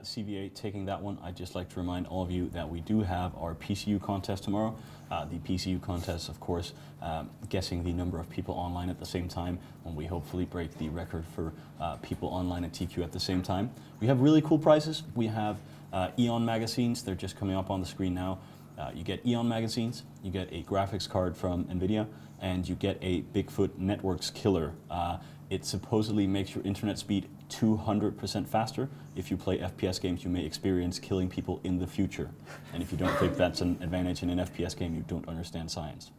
CVA taking that one, I'd just like to remind all of you that we do have our PCU contest tomorrow. The PCU contest, of course, guessing the number of people online at the same time, when we hopefully break the record for people online at TQ at the same time. We have really cool prizes. We have Eon magazines. They're just coming up on the screen now. You get Eon magazines, you get a graphics card from NVIDIA, and you get a Bigfoot Networks killer. It supposedly makes your internet speed 200% faster. If you play FPS games, you may experience killing people in the future. And if you don't think that's an advantage in an FPS game, you don't understand science.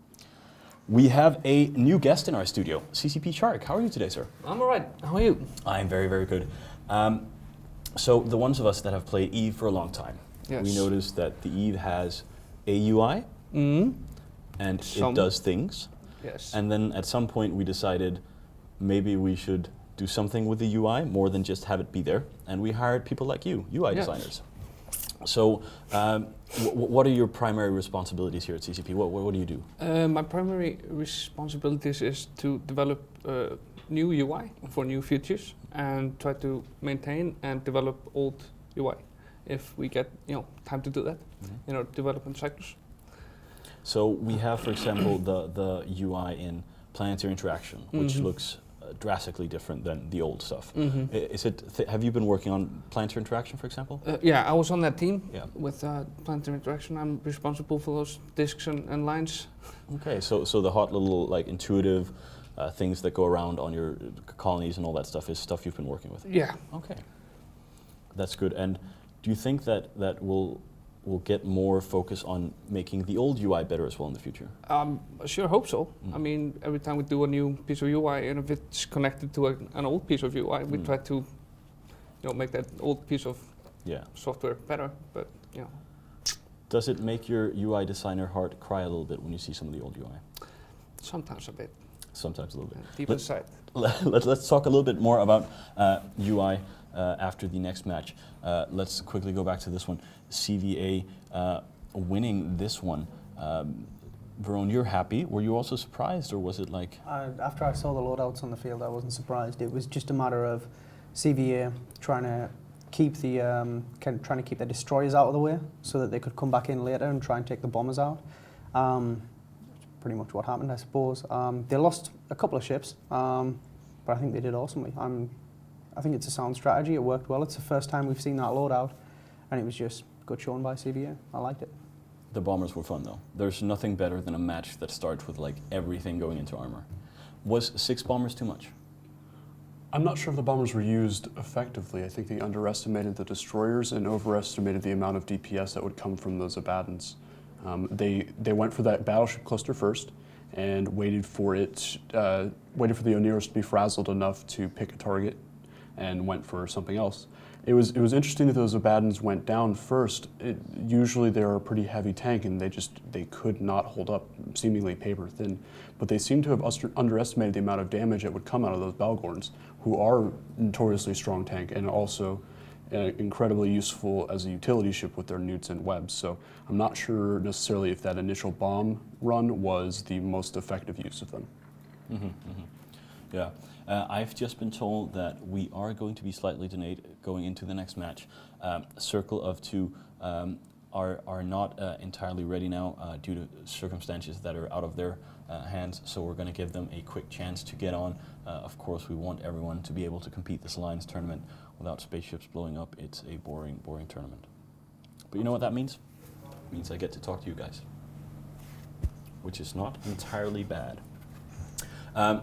We have a new guest in our studio, CCP Shark. How are you today, sir? I'm all right. How are you? I'm very, very good. So the ones of us that have played EVE for a long time, Yes. we noticed that the EVE has a UI, and it does things. Yes. And then at some point we decided maybe we should do something with the UI more than just have it be there. And we hired people like you, UI designers. So what are your primary responsibilities here at CCP? What do you do? My primary responsibilities is to develop new UI for new features and try to maintain and develop old UI if we get time to do that in our development cycles. So we have, for example, the UI in Planetary Interaction, which looks drastically different than the old stuff. Is it? Have you been working on Planetary Interaction, for example? Yeah, I was on that team with Planetary Interaction. I'm responsible for those disks and lines. Okay, so the hot little like intuitive things that go around on your colonies and all that stuff is stuff you've been working with? Yeah. Okay, that's good. And do you think that we'll get more focus on making the old UI better as well in the future? I sure hope so. I mean, every time we do a new piece of UI, and if it's connected to an old piece of UI, we try to, make that old piece of software better. But does it make your UI designer heart cry a little bit when you see some of the old UI? Sometimes a bit. Sometimes a little bit. Deep inside. Let's talk a little bit more about UI after the next match. Let's quickly go back to this one. CVA winning this one. Veron, you're happy. Were you also surprised, or was it like? After I saw the loadouts on the field, I wasn't surprised. It was just a matter of CVA trying to keep the destroyers out of the way so that they could come back in later and try and take the bombers out. Pretty much what happened, I suppose. They lost a couple of ships, but I think they did awesomely. I think it's a sound strategy. It worked well. It's the first time we've seen that loadout, and it was just good showing by CVA. I liked it. The bombers were fun though. There's nothing better than a match that starts with like everything going into armor. Was 6 bombers too much? I'm not sure if the bombers were used effectively. I think they underestimated the destroyers and overestimated the amount of DPS that would come from those Abaddons. They went for that battleship cluster first and waited for the Oneros to be frazzled enough to pick a target and went for something else. It was interesting that those Abaddons went down first. Usually they're a pretty heavy tank and they could not hold up, seemingly paper thin. But they seem to have underestimated the amount of damage that would come out of those Balgorns, who are notoriously strong tank and also incredibly useful as a utility ship with their newts and webs. So I'm not sure necessarily if that initial bomb run was the most effective use of them. Yeah. I've just been told that we are going to be slightly delayed going into the next match. Circle of Two are not entirely ready now due to circumstances that are out of their hands, so we're going to give them a quick chance to get on. Of course, we want everyone to be able to compete this Alliance tournament without spaceships blowing up. It's a boring, boring tournament. But you know what that means? It means I get to talk to you guys, which is not entirely bad.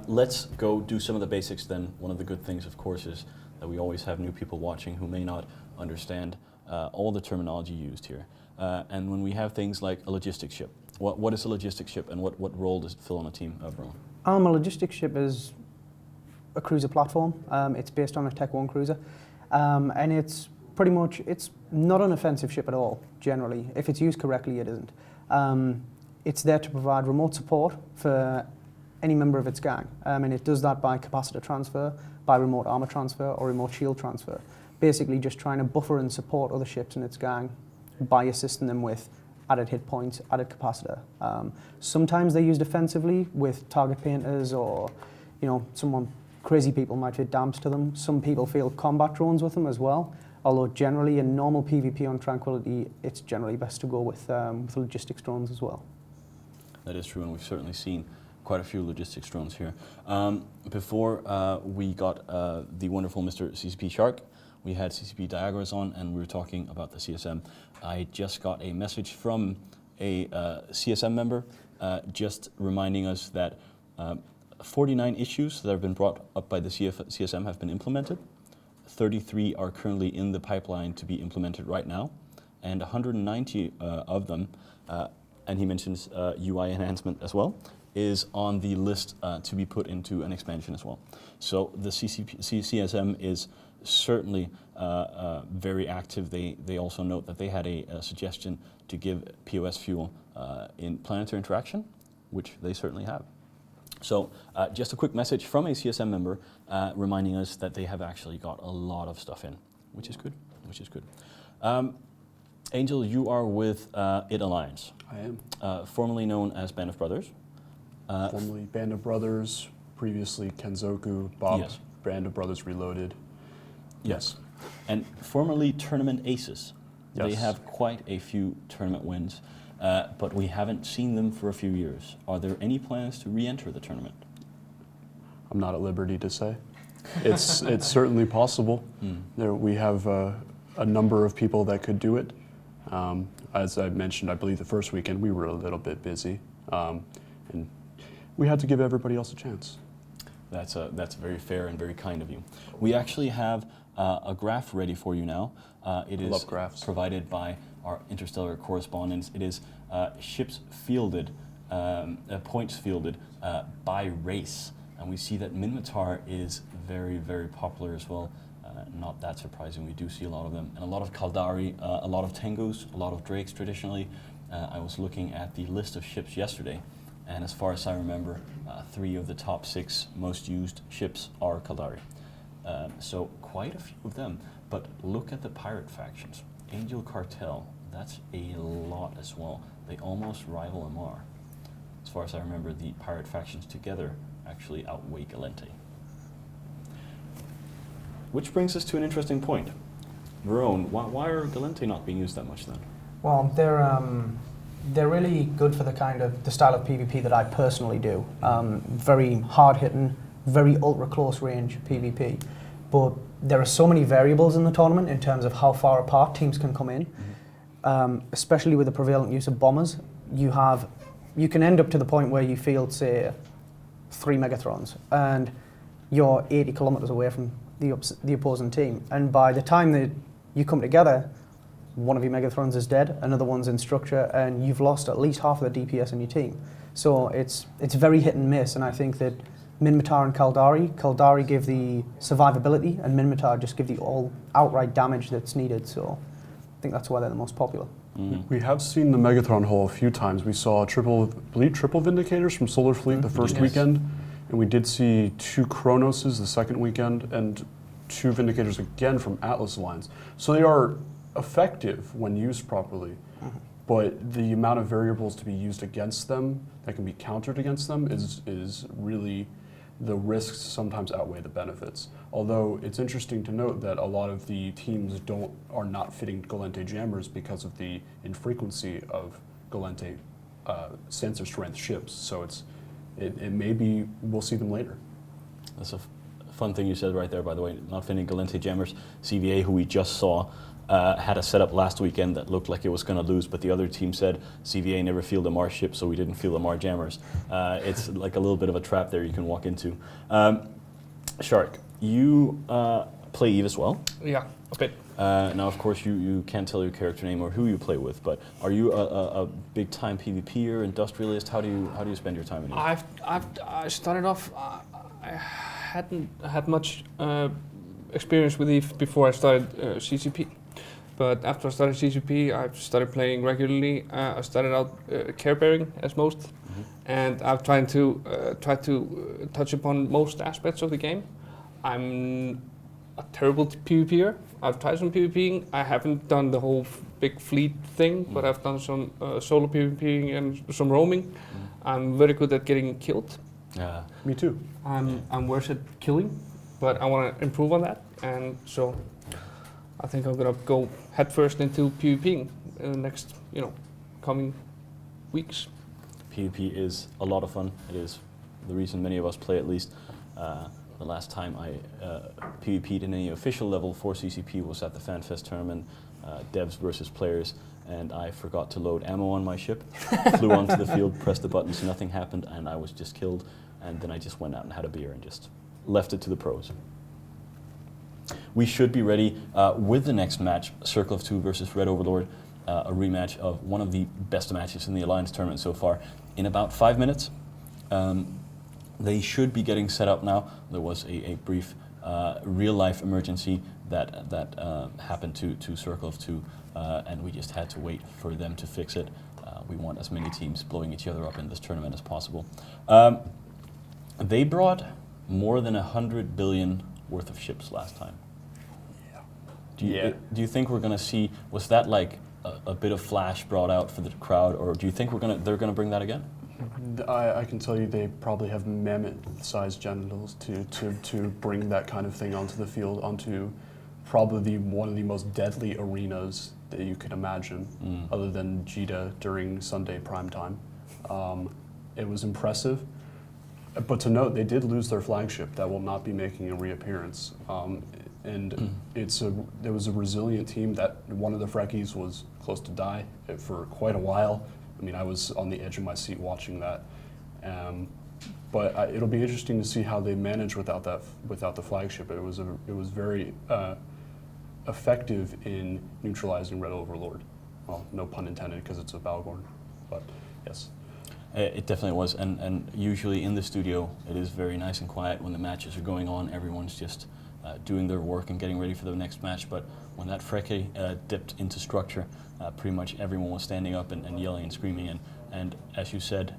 Let's go do some of the basics then. One of the good things, of course, is that we always have new people watching who may not understand all the terminology used here. And when we have things like a logistics ship, what is a logistics ship and what role does it fill on a team, Veron? A logistics ship is a cruiser platform. It's based on a Tech 1 cruiser. And it's pretty much, it's not an offensive ship at all, generally. If it's used correctly, it isn't. It's there to provide remote support for any member of its gang, and it does that by capacitor transfer, by remote armor transfer, or remote shield transfer. Basically just trying to buffer and support other ships in its gang by assisting them with added hit points, added capacitor. Sometimes they're used offensively with target painters, or crazy people might fit damps to them. Some people field combat drones with them as well. Although generally in normal PvP on Tranquility, it's generally best to go with logistics drones as well. That is true, and we've certainly seen quite a few logistics drones here. Before we got the wonderful Mr. CCP Shark, we had CCP Diagras on, and we were talking about the CSM. I just got a message from a CSM member just reminding us that 49 issues that have been brought up by the CSM have been implemented. 33 are currently in the pipeline to be implemented right now, and 190 of them, and he mentions UI enhancement as well, is on the list to be put into an expansion as well. So the CSM is certainly very active. They also note that they had a suggestion to give POS fuel in planetary interaction, which they certainly have. So just a quick message from a CSM member reminding us that they have actually got a lot of stuff in, which is good, which is good. Angel, you are with IT Alliance. I am. Formerly known as Band of Brothers. Formerly Band of Brothers, previously Kenzoku, Bob, Yes. Band of Brothers Reloaded. Yes. And formerly Tournament Aces. Yes. They have quite a few tournament wins, but we haven't seen them for a few years. Are there any plans to re-enter the tournament? I'm not at liberty to say. It's certainly possible. There, we have a number of people that could do it. As I mentioned, I believe the first weekend we were a little bit busy, and we had to give everybody else a chance. That's very fair and very kind of you. We actually have a graph ready for you now. It is love graphs. provided by our interstellar correspondents. It is ships fielded, points fielded by race. And we see that Minmatar is very, very popular as well. Not that surprising, we do see a lot of them. And a lot of Kaldari, a lot of Tengus, a lot of Drakes traditionally. I was looking at the list of ships yesterday, and as far as I remember, 3 of the top 6 most used ships are Kaldari. So quite a few of them. But look at the pirate factions. Angel Cartel, that's a lot as well. They almost rival MR. As far as I remember, the pirate factions together actually outweigh Galente. Which brings us to an interesting point. Verone, why are Galente not being used that much then? Well, they're really good for the style of PvP that I personally do. Very hard hitting, very ultra close range PvP. But there are so many variables in the tournament in terms of how far apart teams can come in. Especially with the prevalent use of bombers, you can end up to the point where you field, say, 3 Megathrons, and you're 80 kilometers away from the opposing team. And by the time that you come together, one of your Megathrons is dead, another one's in structure, and you've lost at least half of the DPS in your team. So it's very hit and miss, and I think that Minmatar and Kaldari give the survivability, and Minmatar just give the all outright damage that's needed. So I think that's why they're the most popular. We have seen the Megathron hull a few times. We saw triple Vindicators from Solar Fleet the first weekend, and we did see 2 Chronoses the second weekend, and 2 Vindicators again from Atlas Alliance. So they are effective when used properly, but the amount of variables to be used against them, that can be countered against them, is really, the risks sometimes outweigh the benefits. Although it's interesting to note that a lot of the teams are not fitting Galente jammers because of the infrequency of Galente sensor strength ships. So it may be, we'll see them later. That's a fun thing you said right there, by the way, not fitting Galente jammers. CVA, who we just saw, had a setup last weekend that looked like it was going to lose, but the other team said CVA never field MR ships, so we didn't field MR jammers. It's like a little bit of a trap there you can walk into. Shark, you play EVE as well? Yeah, a bit. Now, of course, you can't tell your character name or who you play with, but are you a big-time PvPer, industrialist? How do you spend your time in EVE? I started off. I hadn't had much experience with EVE before I started CCP. But after I started CCP, I started playing regularly. I started out care bearing as most, and I've tried to touch upon most aspects of the game. I'm a terrible PvPer. I've tried some PvPing. I haven't done the whole big fleet thing, but I've done some solo PvPing and some roaming. I'm very good at getting killed. Me too. I'm worse at killing, but I want to improve on that, and so I think I'm gonna go headfirst into PvP in the next, coming weeks. PvP is a lot of fun. It is the reason many of us play, at least. The last time I PvP'd in any official level for CCP was at the FanFest tournament, devs versus players, and I forgot to load ammo on my ship, flew onto the field, pressed the buttons, nothing happened, and I was just killed, and then I just went out and had a beer and just left it to the pros. We should be ready with the next match, Circle of Two versus Red Overlord, a rematch of one of the best matches in the Alliance tournament so far, in about 5 minutes. They should be getting set up now. There was a brief real-life emergency that happened to Circle of Two, and we just had to wait for them to fix it. We want as many teams blowing each other up in this tournament as possible. They brought more than 100 billion worth of ships last time. Do you think we're going to see, was that like a bit of flash brought out for the crowd, or do you think they're going to bring that again? I can tell you they probably have mammoth-sized genitals to bring that kind of thing onto the field, onto probably one of the most deadly arenas that you could imagine, other than Jeddah during Sunday prime time. It was impressive, but to note, they did lose their flagship that will not be making a reappearance. And there was a resilient team. That one of the Frekkies was close to die for quite a while. I mean, I was on the edge of my seat watching that. But it'll be interesting to see how they manage without the flagship. It was very effective in neutralizing Red Overlord. Well, no pun intended, because it's a Balgorn, but yes. It definitely was, and usually in the studio, it is very nice and quiet when the matches are going on. Everyone's just doing their work and getting ready for the next match. But when that Frekke dipped into structure, pretty much everyone was standing up and yelling and screaming. And as you said,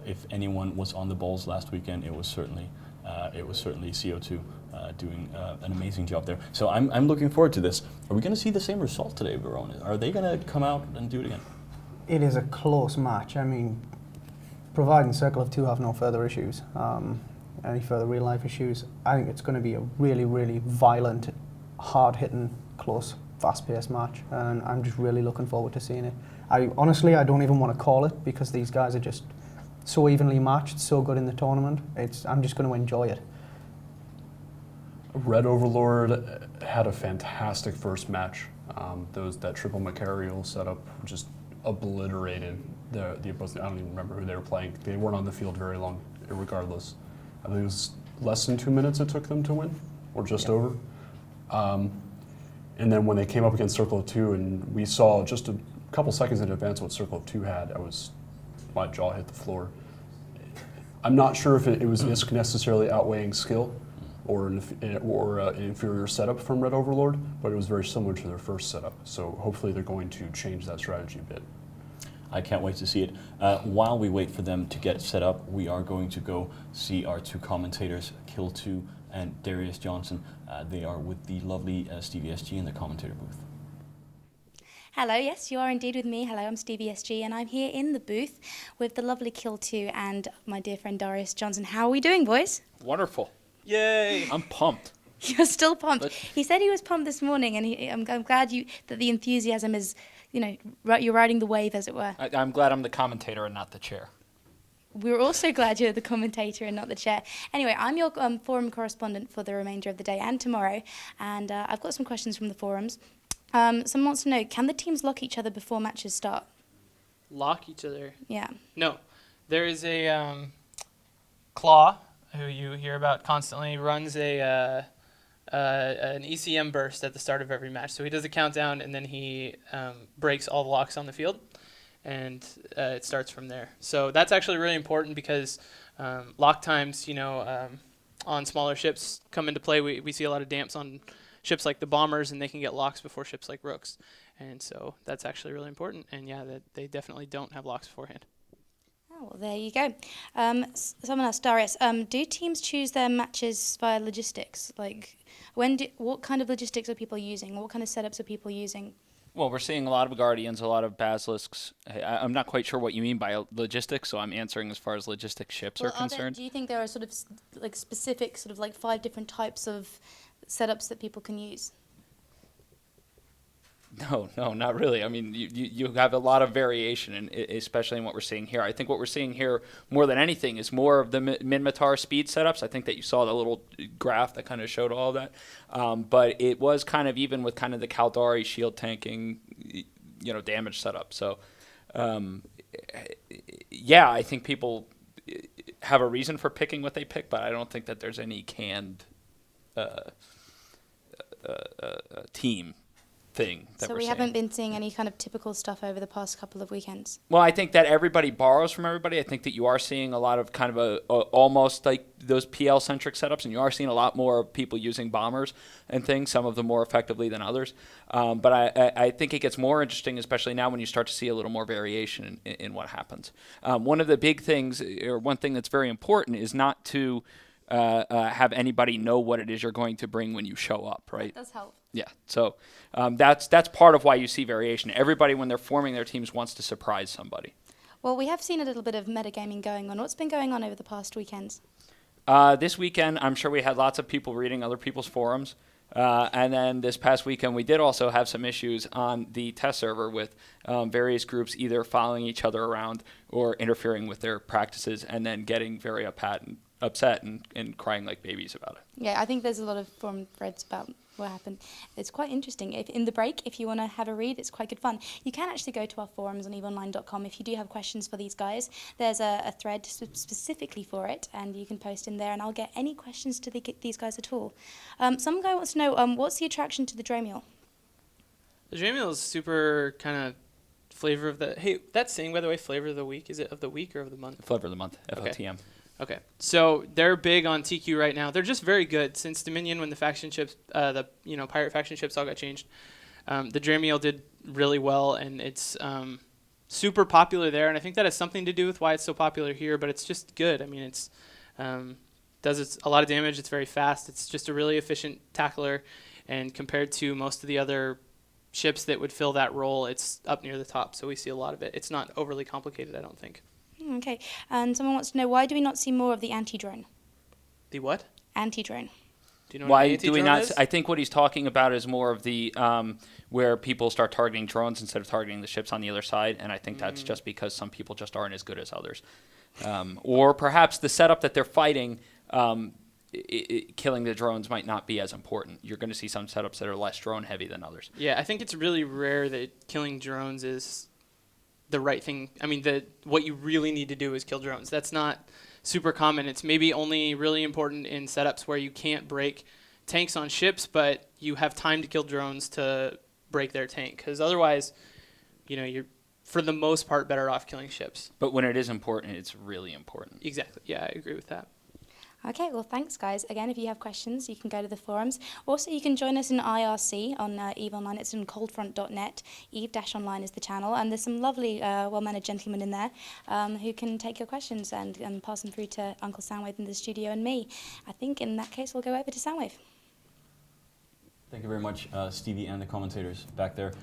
if anyone was on the balls last weekend, it was certainly CO2 doing an amazing job there. So I'm looking forward to this. Are we going to see the same result today, Verona? Are they going to come out and do it again? It is a close match. I mean, providing Circle of Two have no further issues, any further real-life issues, I think it's going to be a really, really violent, hard-hitting, close, fast-paced match, and I'm just really looking forward to seeing it. Honestly, I don't even want to call it, because these guys are just so evenly matched, so good in the tournament. I'm just going to enjoy it. Red Overlord had a fantastic first match. That triple Macarial setup just obliterated the opposing. I don't even remember who they were playing. They weren't on the field very long, regardless. I think it was less than 2 minutes it took them to win, or just over. And then when they came up against Circle of Two, and we saw just a couple seconds in advance what Circle of Two had, my jaw hit the floor. I'm not sure if it was necessarily outweighing skill or an inferior setup from Red Overlord, but it was very similar to their first setup. So hopefully they're going to change that strategy a bit. I can't wait to see it. While we wait for them to get set up, we are going to go see our two commentators, Kill2 and Darius Johnson. They are with the lovely Stevie SG in the commentator booth. Hello, yes, you are indeed with me. Hello, I'm Stevie SG, and I'm here in the booth with the lovely Kill2 and my dear friend Darius Johnson. How are we doing, boys? Wonderful. Yay! I'm pumped. You're still pumped. He said he was pumped this morning, and I'm glad that the enthusiasm is, you're riding the wave, as it were. I'm glad I'm the commentator and not the chair. We're also glad you're the commentator and not the chair. Anyway, I'm your forum correspondent for the remainder of the day and tomorrow, and I've got some questions from the forums. Someone wants to know, can the teams lock each other before matches start? Lock each other? Yeah. No. There is a Claw, who you hear about constantly, runs an ECM burst at the start of every match. So he does a countdown, and then he breaks all the locks on the field, and it starts from there. So that's actually really important, because lock times, on smaller ships come into play. We see a lot of damps on ships like the bombers, and they can get locks before ships like rooks. And so that's actually really important. And yeah, they definitely don't have locks beforehand. Oh, well, there you go. Someone else, Darius, do teams choose their matches via logistics? Like, what kind of logistics are people using? What kind of setups are people using? Well, we're seeing a lot of Guardians, a lot of Basilisks. I'm not quite sure what you mean by logistics, so I'm answering as far as logistic ships are concerned. Do you think there are sort of specific 5 different types of setups that people can use? No, not really. I mean, you have a lot of variation, and especially in what we're seeing here. I think what we're seeing here more than anything is more of the Minmatar speed setups. I think that you saw the little graph that kind of showed all of that. But it was kind of even with kind of the Caldari shield tanking, damage setup. So, yeah, I think people have a reason for picking what they pick, but I don't think that there's any canned team thing that So we're we seeing. haven't been seeing any kind of typical stuff over the past couple of weekends. Well, I think that everybody borrows from everybody. I think that you are seeing a lot of kind of almost like those PL-centric setups, and you are seeing a lot more people using bombers and things, some of them more effectively than others. But I think it gets more interesting, especially now when you start to see a little more variation in what happens. One of the big things, or one thing that's very important, is not to have anybody know what it is you're going to bring when you show up, right? That does help. Yeah, so that's part of why you see variation. Everybody, when they're forming their teams, wants to surprise somebody. Well, we have seen a little bit of metagaming going on. What's been going on over the past weekends? This weekend, I'm sure we had lots of people reading other people's forums. And then this past weekend, we did also have some issues on the test server with various groups either following each other around or interfering with their practices and then getting very upset and crying like babies about it. Yeah, I think there's a lot of forum threads about what happened. It's quite interesting. In the break, if you want to have a read, it's quite good fun. You can actually go to our forums on eveonline.com if you do have questions for these guys. There's a thread specifically for it, and you can post in there, and I'll get any questions to these guys at all. Some guy wants to know, what's the attraction to the Dremule? The Dremule is super kind of flavor of the... Hey, that saying, by the way, flavor of the week, is it of the week or of the month? Flavor of the month, Okay. FOTM. Okay, so they're big on TQ right now. They're just very good since Dominion, when the faction ships, pirate faction ships all got changed. The Dremule did really well, and it's super popular there. And I think that has something to do with why it's so popular here. But it's just good. I mean, it's does a lot of damage. It's very fast. It's just a really efficient tackler, and compared to most of the other ships that would fill that role, it's up near the top. So we see a lot of it. It's not overly complicated, I don't think. Okay, and someone wants to know, why do we not see more of the anti-drone? The what? Anti-drone. Do you know what Why an do we anti-drone not? is? I think what he's talking about is more of the where people start targeting drones instead of targeting the ships on the other side, and I think that's just because some people just aren't as good as others, or perhaps the setup that they're fighting, killing the drones might not be as important. You're going to see some setups that are less drone heavy than others. Yeah, I think it's really rare that killing drones is the right thing. I mean, what you really need to do is kill drones. That's not super common. It's maybe only really important in setups where you can't break tanks on ships, but you have time to kill drones to break their tank. Because otherwise, you're for the most part better off killing ships. But when it is important, it's really important. Exactly. Yeah, I agree with that. Okay, well, thanks, guys. Again, if you have questions, you can go to the forums. Also, you can join us in IRC on EVE Online. It's on coldfront.net. EVE-Online is the channel, and there's some lovely, well-mannered gentlemen in there who can take your questions and pass them through to Uncle Soundwave in the studio and me. I think in that case, we'll go over to Soundwave. Thank you very much, Stevie and the commentators back there.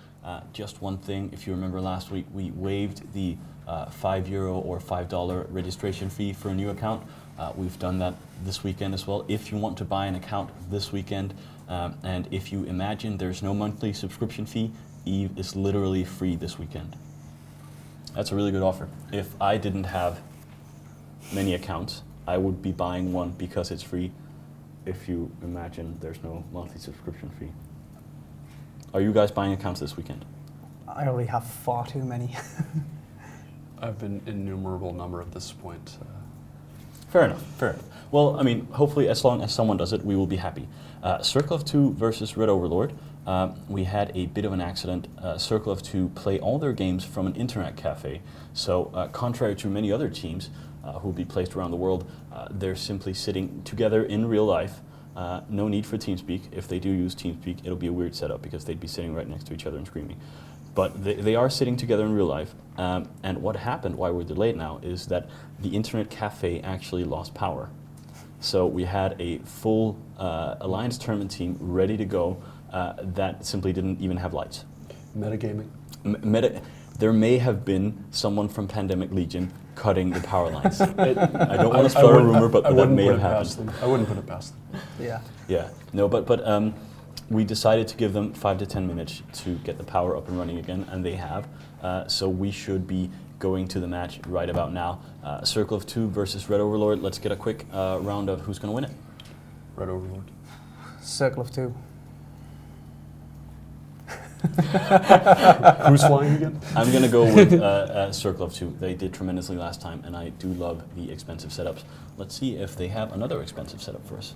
Just one thing, if you remember last week, we waived the €5 or $5 registration fee for a new account. We've done that this weekend as well. If you want to buy an account this weekend, and if you imagine there's no monthly subscription fee, EVE is literally free this weekend. That's a really good offer. If I didn't have many accounts, I would be buying one because it's free. If you imagine there's no monthly subscription fee. Are you guys buying accounts this weekend? I already have far too many. I have an innumerable number at this point. Fair enough, fair enough. Well, I mean, hopefully as long as someone does it, we will be happy. Circle of Two versus Red Overlord. We had a bit of an accident. Circle of Two play all their games from an internet cafe. So contrary to many other teams who will be placed around the world, they're simply sitting together in real life. No need for TeamSpeak. If they do use TeamSpeak, it'll be a weird setup because they'd be sitting right next to each other and screaming. But they are sitting together in real life. And what happened, why we're delayed now, is that the internet cafe actually lost power. So we had a full Alliance tournament team ready to go that simply didn't even have lights. Metagaming? There may have been someone from Pandemic Legion cutting the power lines. I don't want to start a rumor, but that may have happened. I wouldn't put it past them. Yeah. Yeah, no, but we decided to give them 5 to 10 minutes to get the power up and running again, and they have. So we should be going to the match right about now. Circle of 2 versus Red Overlord. Let's get a quick round of who's going to win it. Red Overlord. Circle of 2. Who's flying again? I'm going to go with Circle of 2. They did tremendously last time, and I do love the expensive setups. Let's see if they have another expensive setup for us.